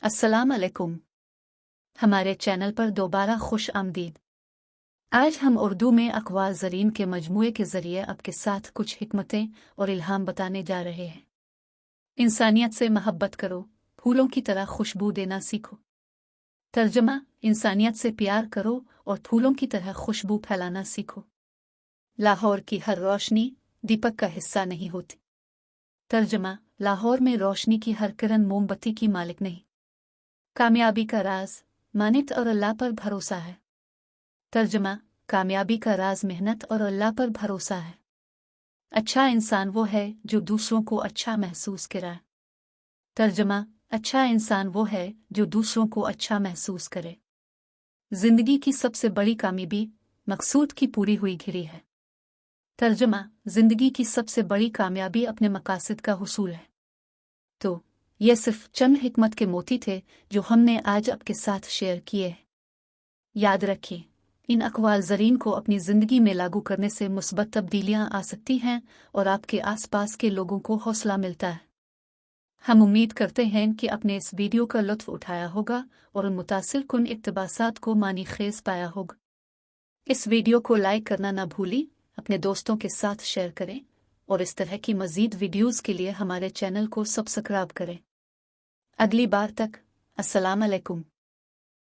अस्सलाम अलैकुम। हमारे चैनल पर दोबारा खुश आमदीद। आज हम उर्दू में अक़वाल ज़रीन के मजमूए के ज़रिए आपके साथ कुछ हिकमतें और इल्हाम बताने जा रहे हैं। इंसानियत से मोहब्बत करो, फूलों की तरह खुशबू देना सीखो। तर्जमा: इंसानियत से प्यार करो और फूलों की तरह खुशबू फैलाना सीखो। लाहौर की हर रोशनी दीपक का हिस्सा नहीं होती। तर्जमा: लाहौर में रोशनी की हर किरण मोमबत्ती की मालिक नहीं। कामयाबी का राज मेहनत और अल्लाह पर भरोसा है। तर्जमा: कामयाबी का राज मेहनत और अल्लाह पर भरोसा है। अच्छा इंसान वो है जो दूसरों को अच्छा महसूस कराए। तर्जमा: अच्छा इंसान वो है जो दूसरों को अच्छा महसूस करे। जिंदगी की सबसे बड़ी कामयाबी मकसूद की पूरी हुई घिरी है। तर्जमा: जिंदगी की सबसे बड़ी कामयाबी अपने मकासद का हुसूल है। तो ये सिर्फ चंद हिकमत के मोती थे जो हमने आज आपके साथ शेयर किए हैं। याद रखें, इन अक़वाल ज़रीन को अपनी ज़िंदगी में लागू करने से मुस्बत तब्दीलियाँ आ सकती हैं और आपके आसपास के लोगों को हौसला मिलता है। हम उम्मीद करते हैं कि आपने इस वीडियो का लुत्फ़ उठाया होगा और उन मुतासिर कुन इक़्तिबासात को मानी खेज़ पाया होगा। इस वीडियो को लाइक करना ना भूली, अपने दोस्तों के साथ शेयर करें और इस तरह की मज़ीद वीडियोज़ के लिए हमारे चैनल को सब्सक्राइब करें। अगली बार तक, अस्सलाम अलैकुम।